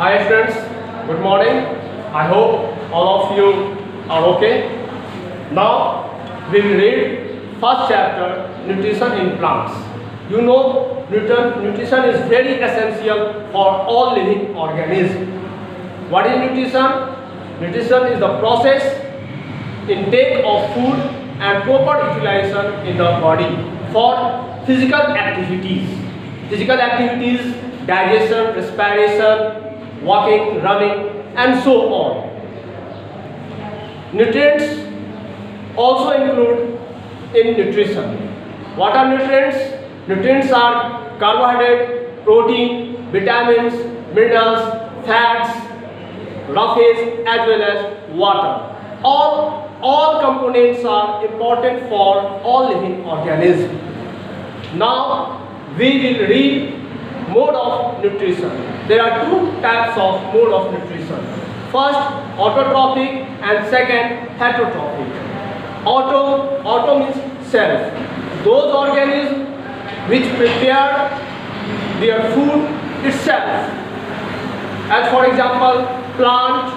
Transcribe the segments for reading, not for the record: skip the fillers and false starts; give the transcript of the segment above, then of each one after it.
Hi friends, good morning. I hope all of you are okay. Now we will read first chapter, nutrition in plants. You know nutrition is very essential for all living organisms. What is nutrition? Nutrition is the process, intake of food and proper utilization in the body for physical activities. Physical activities, digestion, respiration, walking, running, and so on. Nutrients also include in nutrition. What are nutrients? Nutrients are carbohydrate, protein, vitamins, minerals, fats, roughage, as well as water. All components are important for all living organisms. Now we will read mode of nutrition. There are two types of mode of nutrition. First, autotrophic, and second, heterotrophic. Auto means self. Those organisms which prepare their food itself. As for example, plant,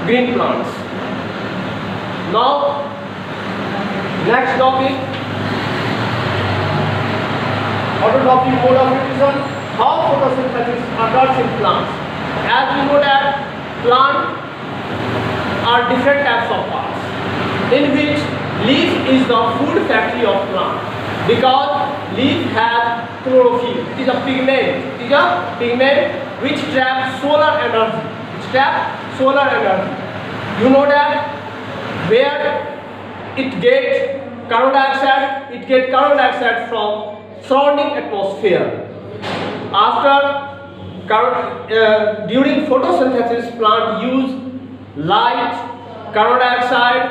green plants. Now, next topic, autotrophic mode of nutrition, how photosynthesis occurs in plants. As we know that plants are different types of parts, in which leaf is the food factory of plant, because leaf has chlorophyll. It is a pigment which traps solar energy. You know that where it gets carbon dioxide, from surrounding atmosphere. During photosynthesis, plant use light, carbon dioxide,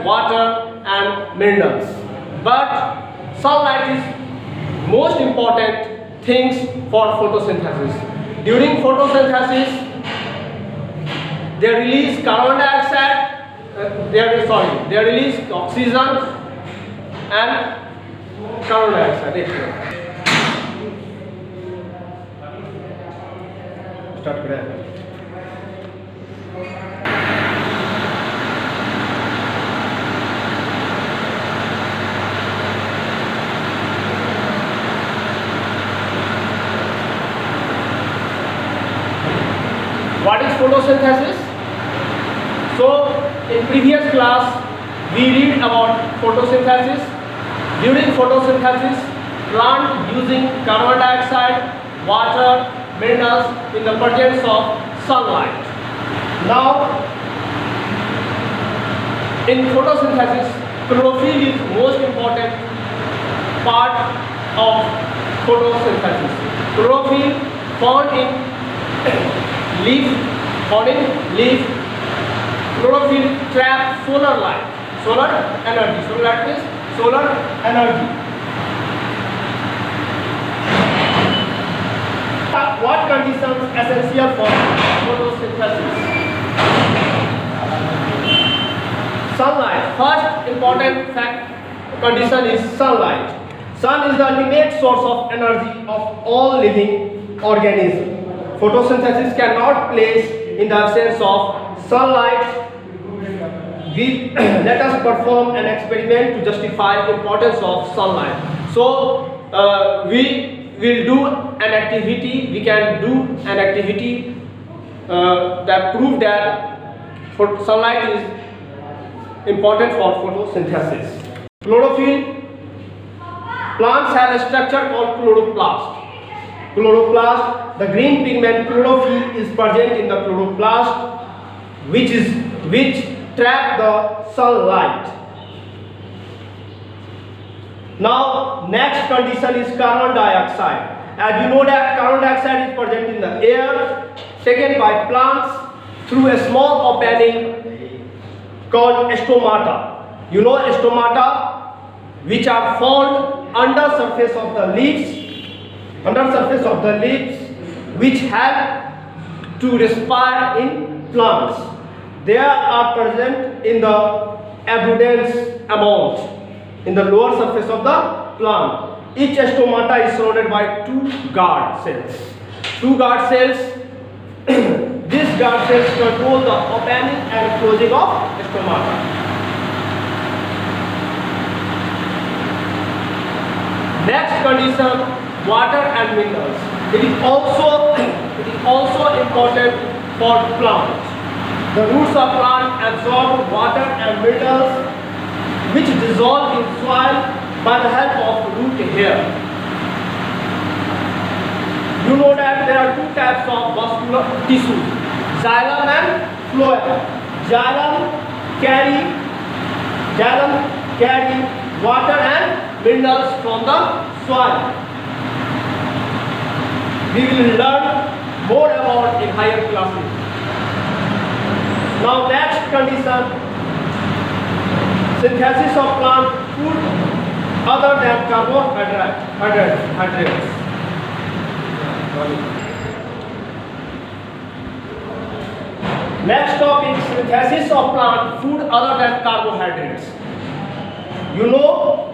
water, and minerals. But sunlight is most important things for photosynthesis. During photosynthesis, they release carbon dioxide. They release oxygen and carbon dioxide. Start with that. What is photosynthesis? So, in previous class, we read about photosynthesis. During photosynthesis, plant using carbon dioxide, water, minerals in the presence of sunlight. Now, in photosynthesis, chlorophyll is most important part of photosynthesis. Chlorophyll found in leaf. Chlorophyll traps solar light, solar energy. Solar light means solar energy. What conditions essential for photosynthesis? Sunlight. First important condition is sunlight. Sun is the ultimate source of energy of all living organisms. Photosynthesis cannot place in the absence of sunlight. Let us perform an experiment to justify the importance of sunlight. So we will do an activity. We can do an activity that prove that sunlight is important for photosynthesis. Chlorophyll. Plants have a structure called chloroplast. The green pigment chlorophyll is present in the chloroplast, which trap the sunlight. Now, next condition is carbon dioxide. As you know that carbon dioxide is present in the air, taken by plants through a small opening called stomata. You know stomata, which are found under surface of the leaves, which help to respire in plants. They are present in the abundance amount in the lower surface of the plant. each stomata is surrounded by 2 guard cells. 2 guard cells. These guard cells control the opening and closing of stomata. Next condition, water and minerals. It is also important for plants. The roots of plant absorb water and minerals which dissolve in soil by the help of root hair. You know that there are 2 types of vascular tissues, xylem and phloem. Xylem carry water and minerals from the soil. We will learn more about in higher classes. Now next condition, synthesis of plant food other than carbohydrates. Next topic, synthesis of plant food other than carbohydrates. You know,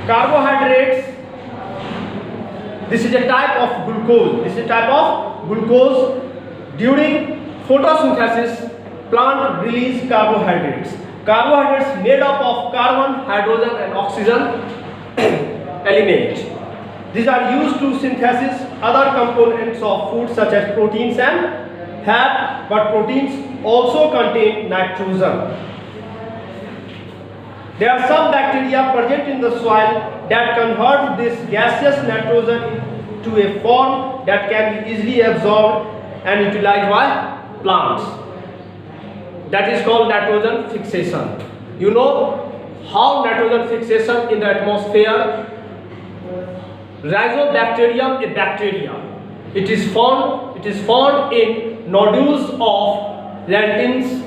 carbohydrates, this is a type of glucose. During photosynthesis, plant release carbohydrates. Carbohydrates made up of carbon, hydrogen and oxygen element. These are used to synthesize other components of food such as proteins and fat, but proteins also contain nitrogen. There are some bacteria present in the soil that convert this gaseous nitrogen to a form that can be easily absorbed and utilized by plants. That is called nitrogen fixation. You know how nitrogen fixation in the atmosphere? Rhizobacterium, a bacteria. It is found in nodules of lentils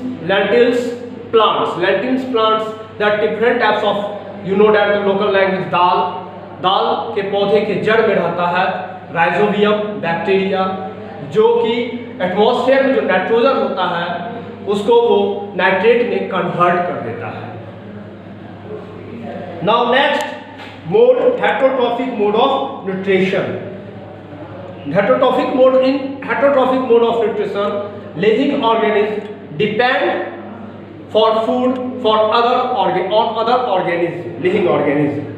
plants. Lentils plants, there are different types of, you know that the local language दाल के पौधे के जड़ में रहता है rhizobium bacteria, जो कि atmosphere में जो नाइट्रोजन होता है उसको वो नाइट्रेट में कन्वर्ट कर देता है. Now next mode, heterotrophic mode of nutrition. Heterotrophic mode of nutrition, living organisms depend for food for other organisms, living organisms.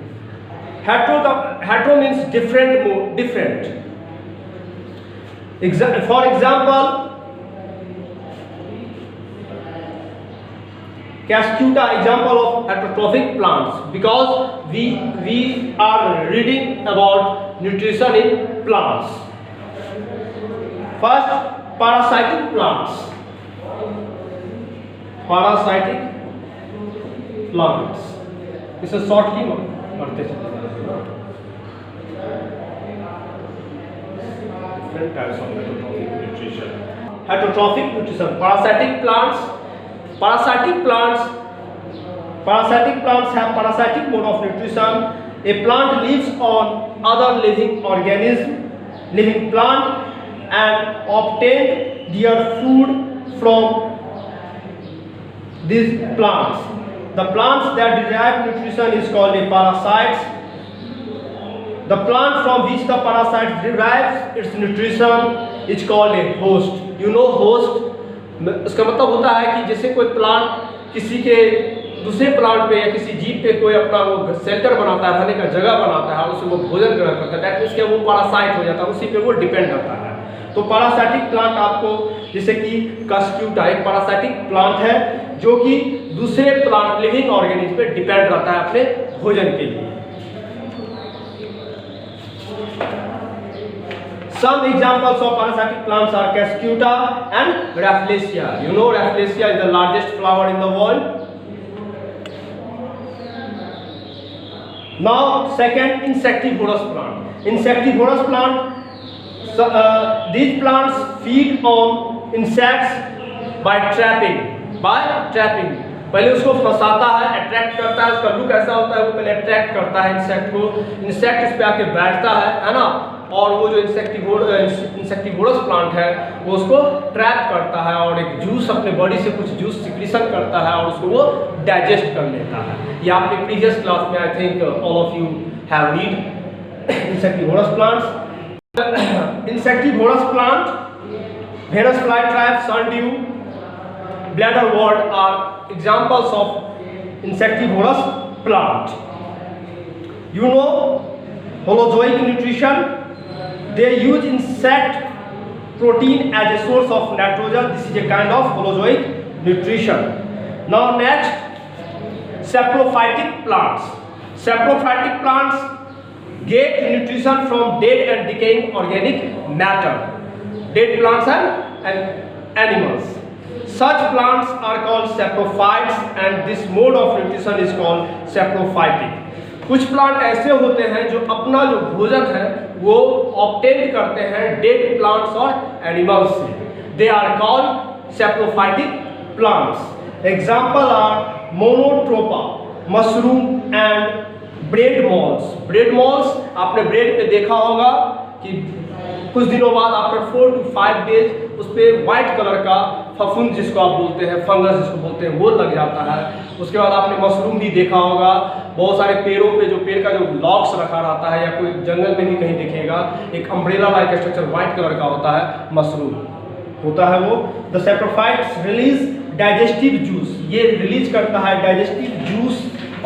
Hetero means different. For example, Cascuta, example of heterotrophic plants, because we are reading about nutrition in plants. First, parasitic plants. इसे shortly पढ़ते चले. Different types of heterotrophic nutrition. Parasitic plants have parasitic mode of nutrition. A plant lives on other living plant and obtain their food from these plants. The plants that derive nutrition is called a parasites. The plant from which the parasite derives its nutrition is called a host. You know host, इसका मतलब होता है कि जैसे कोई plant किसी के दूसरे प्लांट पे या किसी जीव पे कोई अपना वो सेंटर बनाता है, रहने का जगह बनाता है और उससे वो भोजन ग्रहण करता है, दैट मींस कि वो पैरासाइट हो जाता है, उसी पे वो डिपेंड करता है. तो पैरासाइटिक प्लांट आपको, जैसे कि कास्क्यूटा एक पैरासाइटिक प्लांट है जो कि दूसरे प्लांट लिविंग ऑर्गेनिज्म पे डिपेंड रहता है अपने भोजन के लिए. Some examples of parasitic plants are Cascuta and Rafflesia. You know Rafflesia is the largest flower in the world. Now second, insectivorous plant. Insectivorous plant, these plants feed on insects by trapping. पहले उसको फंसाता है, attract करता है, उसका look ऐसा होता है, वो पहले अट्रैक्ट करता है इंसेक्ट को, इंसेक्ट उस पे आके बैठता है ना, और वो जो इंसेक्टिवोरस प्लांट है वो उसको ट्रैप करता है और एक जूस अपने बॉडी से कुछ जूस सिक्रीशन करता है और उसको वो डाइजेस्ट कर लेता है. ये आपने प्रीवियस क्लास में I think all of you have read insectivorous plants. Insectivorous plant, Venus flytrap, sundew, bladderwort are examples of insectivorous plant. You know holozoic nutrition. They use insect protein as a source of nitrogen. This is a kind of holozoic nutrition. Now next, saprophytic plants. Saprophytic plants get nutrition from dead and decaying organic matter, dead plants and animals. Such plants are called saprophytes and this mode of nutrition is called saprophytic. कुछ plant ऐसे होते हैं जो अपना जो भोजन है वो ऑब्टेन करते हैं डेड प्लांट्स और एनिमल्स से. They are called saprophytic plants. Example are monotropa, mushroom and bread moulds. Bread moulds आपने ब्रेड पे देखा होगा कि कुछ दिनों बाद आफ्टर 4 to 5 डेज उस पर व्हाइट कलर का फफूंद जिसको आप बोलते हैं, फंगस जिसको बोलते हैं, वो लग जाता है. उसके बाद आपने मशरूम भी देखा होगा. बहुत सारे पेड़ों पे जो पेड़ का जो लॉक्स रखा रहता है या कोई जंगल में भी कहीं दिखेगा, एक umbrella like structure white colour का होता है, मशरूम होता है वो. The saprophytes release digestive juice. ये रिलीज करता है digestive juice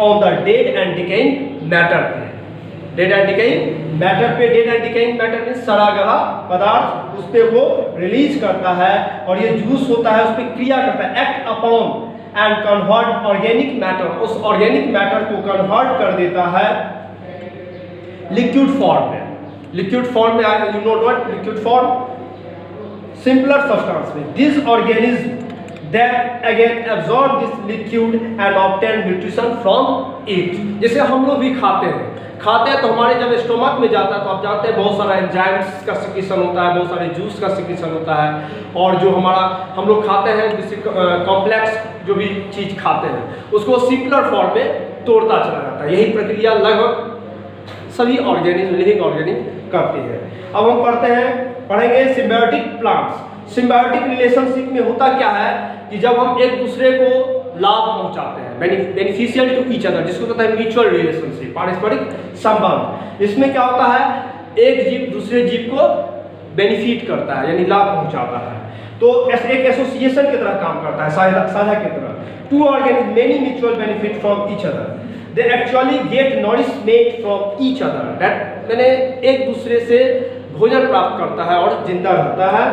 on the dead and decaying matter पे. डेड एंड डिकेइंग मैटर पे, डेड एंड डिकेइंग मैटर में सड़ा गला पदार्थ, उस पे वो रिलीज करता है और ये जूस होता है, उस पर क्रिया करता है, act upon and convert organic matter. उस ऑर्गेनिक मैटर को कन्वर्ट कर देता है लिक्विड फॉर्म में. लिक्विड फॉर्म में आएगा, you know what liquid form, simpler substance में. This organism that again absorb this liquid and obtain nutrition from it. जैसे हम लोग भी खाते हैं तो हमारे जब स्टोमक में जाता है तो आप जानते हैं बहुत सारा एंजाइम्स का सिक्रीशन होता है, बहुत सारे जूस का सिक्रीशन होता है, और जो हमारा हम लोग खाते हैं जैसे कॉम्प्लेक्स जो भी चीज़ खाते हैं उसको सिंपलर फॉर्म में तोड़ता चला जाता है. यही प्रक्रिया लगभग सभी ऑर्गेनिज्म, लिविंग ऑर्गेनिज्म करते हैं. अब हम पढ़ेंगे सिम्बायोटिक प्लांट्स. सिम्बायोटिक रिलेशनशिप में होता क्या है कि जब हम एक दूसरे को लाभ पहुंचाते हैं, बेनिफिशियल टू ईच अदर, जिसको कहते हैं म्यूचुअल रिलेशनशिप, पारस्परिक संबंध. इसमें क्या होता है, एक जीव दूसरे जीव को बेनिफिट करता है यानी लाभ पहुंचाता है, तो एक एसोसिएशन की तरह काम करता है, साझा की तरह. Two organism many mutual benefit from each other. They actually get nourishment from each other. That मैंने एक दूसरे से भोजन प्राप्त करता है और जिंदा रहता है,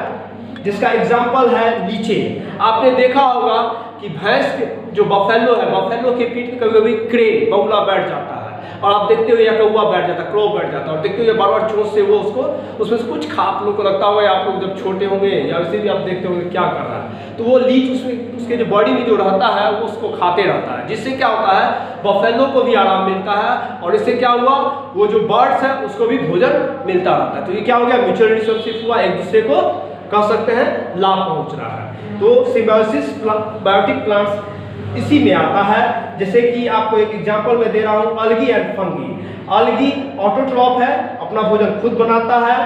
जिसका एग्जाम्पल है लीचे. आपने देखा होगा कि भैंस के जो बफेलो है, बफेलो के पीठ में कभी कभी क्रेन बगुला बैठ जाता है और आप देखते हो या कौवा बैठ जाता है, क्रो बैठ जाता है, और देखते हो बार बार चोंच से वो उसको उसमें से कुछ खा, आप लोग को लगता होगा, आप लोग जब छोटे होंगे या वैसे भी आप देखते होंगे क्या कर रहा है, तो वो लीच उसमें उसके जो बॉडी में जो रहता है वो उसको खाते रहता है, जिससे क्या होता है बफेलो को भी आराम मिलता है और इससे क्या हुआ, वो जो बर्ड्स है उसको भी भोजन मिलता रहता है. तो ये क्या हो गया, म्यूचुअल रिलेशनशिप हुआ, एक दूसरे को कह सकते हैं लाभ पहुंच रहा है. तो सिम्बायोसिस बायोटिक प्लांट्स इसी में आता है. जैसे कि आपको एक एग्जांपल में दे रहा हूं, अलगी एंड फंगी. अलगी ऑटोट्रॉफ है, अपना भोजन खुद बनाता है.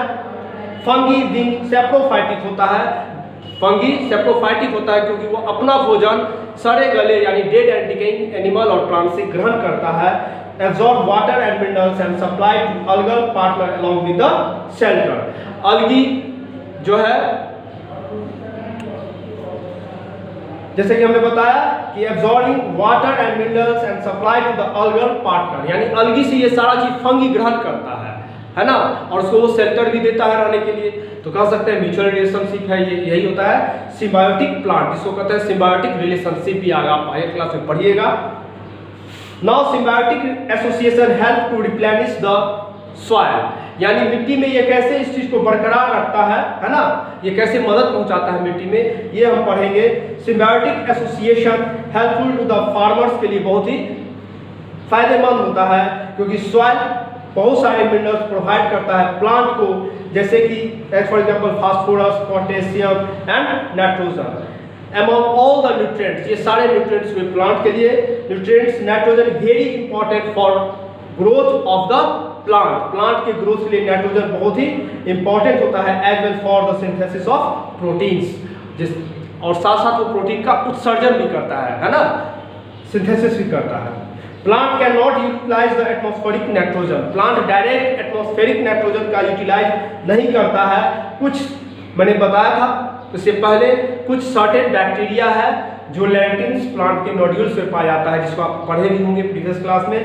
फंगी बीइंग सैप्रोफाइटिक होता है. फंगी सैप्रोफाइटिक होता है क्योंकि वो अपना भोजन सड़े गले यानी डेड एंड डिकेइंग एनिमल और प्लांट से ग्रहण करता है. Absorb water and minerals and supply to algal partner along with the shelter. Algae जो है, जैसे कि हमने बताया कि absorbing water and minerals and supply to the algal partner, यानी अलगी से ये सारा चीज फंगी ग्रहण करता है ना, और उसको वो शेल्टर भी देता है रहने के लिए. तो कह सकते हैं म्यूचुअल रिलेशनशिप है ये, यही होता है सिम्बायोटिक प्लांट, जिसको कहते हैं सिम्बायोटिक रिलेशनशिप भी आगे आप हायर क्लास में पढ़िएगा. Now symbiotic association help to replenish the soil, यानी मिट्टी में ये कैसे इस चीज को बरकरार रखता है ना, ये कैसे मदद पहुंचाता है मिट्टी में, ये हम पढ़ेंगे. Symbiotic association helpful to the farmers के लिए बहुत ही फायदेमंद होता है क्योंकि सॉइल बहुत सारे मिनरल्स प्रोवाइड करता है प्लांट को, जैसे कि for example phosphorus, potassium and nitrogen. Among all the nutrients, ये सारे nutrients हुए प्लांट के लिए. nutrients nitrogen very important for growth of the plant. Plant के ग्रोथ के लिए नाइट्रोजन बहुत ही इंपॉर्टेंट होता है, as well for the synthesis of proteins, और साथ साथ वो प्रोटीन का उत्सर्जन भी करता है ना, सिंथेसिस भी करता है. Plant cannot utilise the atmospheric nitrogen, plant direct atmospheric nitrogen का यूटिलाइज नहीं करता है। कुछ मैंने बताया था इससे पहले, कुछ सर्टेन बैक्टीरिया है जो लैंटिन्स प्लांट के नोड्यूल्स में पाया जाता है, जिसको आप पढ़े भी होंगे प्रीवियस क्लास में।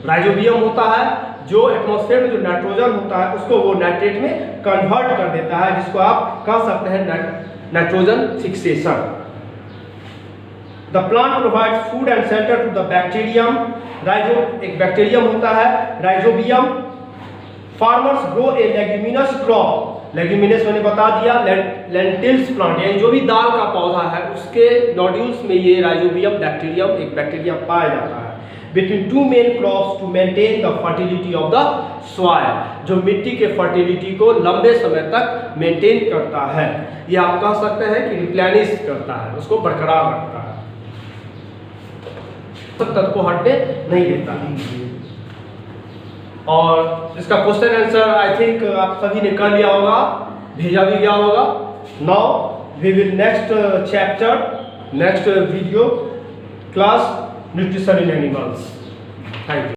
राइजोबियम होता है जो एटमॉस्फेयर में जो नाइट्रोजन होता है उसको वो नाइट्रेट में कन्वर्ट कर देता है, जिसको आप कह सकते हैं nitrogen fixation. The plant provides food and shelter to the bacterium, एक बैक्टीरियम होता है rhizobium. Farmers grow a leguminous crop, leguminous मैंने बता दिया, लेंटिल्स प्लांट यानी जो भी दाल का पौधा है उसके नोड्यूल्स में ये राइजोबियम बैक्टीरियम, एक बैक्टीरिया पाया जाता है। Between two main crops to maintain the fertility of the soil, जो मिट्टी के फर्टिलिटी को लंबे समय तक मेंटेन करता है। ये आप कह सकते हैं कि रिप्लेनिश करता है, उसको बरकरार रखता है, तत्व को हटने नहीं देता है। और इसका क्वेश्चन आंसर आई थिंक आप सभी ने कर लिया होगा, भेजा भी गया होगा। Now we will next chapter, next video class nutrition in animals. Thank you.